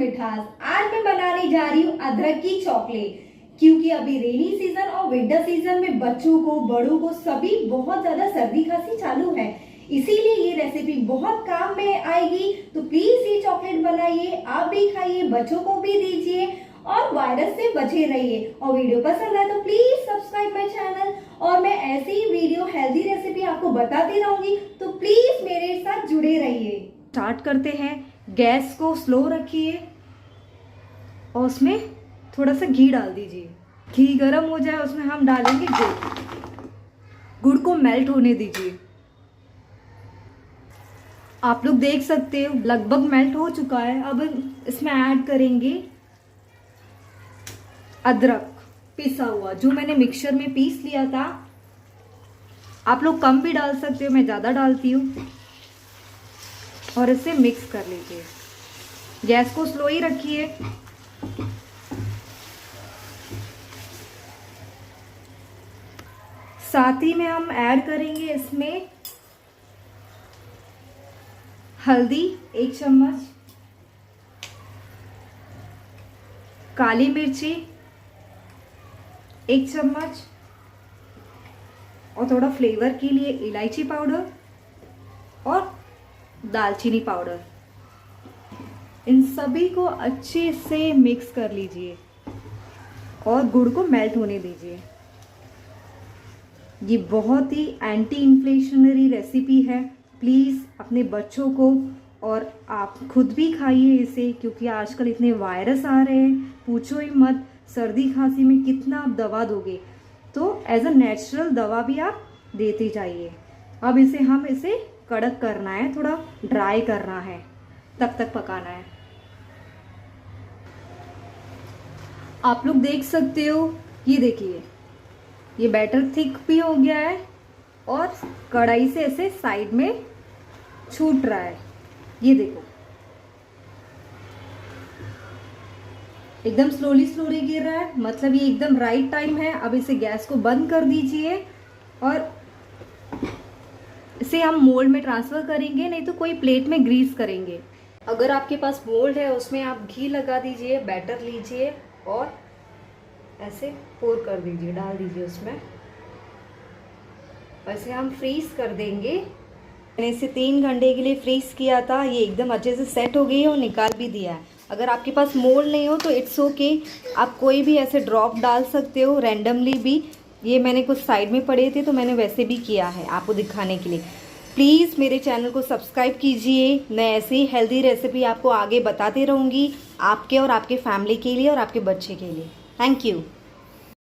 मिठास। आज मैं बनाने जा रही हूँ अदरक की चॉकलेट, क्योंकि अभी रेनी सीजन और विंटर सीजन में बच्चों को, बड़ों को, सभी बहुत ज्यादा सर्दी खांसी चालू है। इसीलिए ये रेसिपी बहुत काम में आएगी। तो प्लीज ये चॉकलेट बनाइए, आप भी खाइए, बच्चों को भी दीजिए और वायरस से बचे रहिए। और वीडियो पसंद आए तो प्लीज सब्सक्राइब माय चैनल। और मैं ऐसे ही वीडियो हेल्दी रेसिपी आपको बताती रहूंगी, तो प्लीज मेरे साथ जुड़े रहिए। स्टार्ट करते हैं। गैस को स्लो रखिए और उसमें थोड़ा सा घी डाल दीजिए। घी गर्म हो जाए, उसमें हम डालेंगे गुड़। गुड़ को मेल्ट होने दीजिए। आप लोग देख सकते हो लगभग मेल्ट हो चुका है। अब इसमें ऐड करेंगे अदरक पिसा हुआ, जो मैंने मिक्सचर में पीस लिया था। आप लोग कम भी डाल सकते हो, मैं ज़्यादा डालती हूँ। और इसे मिक्स कर लीजिए। गैस को स्लो ही रखिए। साथ ही में हम ऐड करेंगे इसमें हल्दी 1 चम्मच, काली मिर्ची 1 चम्मच और थोड़ा फ्लेवर के लिए इलायची पाउडर और दालचीनी पाउडर। इन सभी को अच्छे से मिक्स कर लीजिए और गुड़ को मेल्ट होने दीजिए। ये बहुत ही एंटी इन्फ्लेशनरी रेसिपी है। प्लीज़ अपने बच्चों को और आप खुद भी खाइए इसे, क्योंकि आजकल इतने वायरस आ रहे हैं, पूछो ही मत। सर्दी खांसी में कितना आप दवा दोगे, तो एज अ नेचुरल दवा भी आप देते जाइए। अब इसे कड़क करना है, थोड़ा ड्राई करना है, तब तक पकाना है। आप लोग देख सकते हो, ये देखिए, ये बैटर थिक भी हो गया है और कढ़ाई से ऐसे साइड में छूट रहा है। ये देखो, एकदम स्लोली गिर रहा है, मतलब ये एकदम राइट टाइम है। अब इसे गैस को बंद कर दीजिए और इसे हम मोल्ड में ट्रांसफ़र करेंगे, नहीं तो कोई प्लेट में ग्रीस करेंगे। अगर आपके पास मोल्ड है, उसमें आप घी लगा दीजिए, बैटर लीजिए और ऐसे पोर कर दीजिए, डाल दीजिए उसमें। वैसे हम फ्रीज कर देंगे। मैंने इसे 3 घंटे के लिए फ्रीज किया था। ये एकदम अच्छे से सेट हो गई है और निकाल भी दिया है। अगर आपके पास मोल्ड नहीं हो तो इट्स ओके, आप कोई भी ऐसे ड्रॉप डाल सकते हो रैंडमली भी। ये मैंने कुछ साइड में पड़े थे तो मैंने वैसे भी किया है आपको दिखाने के लिए। प्लीज़ मेरे चैनल को सब्सक्राइब कीजिए। मैं ऐसी ही हेल्दी रेसिपी आपको आगे बताती रहूँगी, आपके और आपके फैमिली के लिए और आपके बच्चे के लिए। Thank you.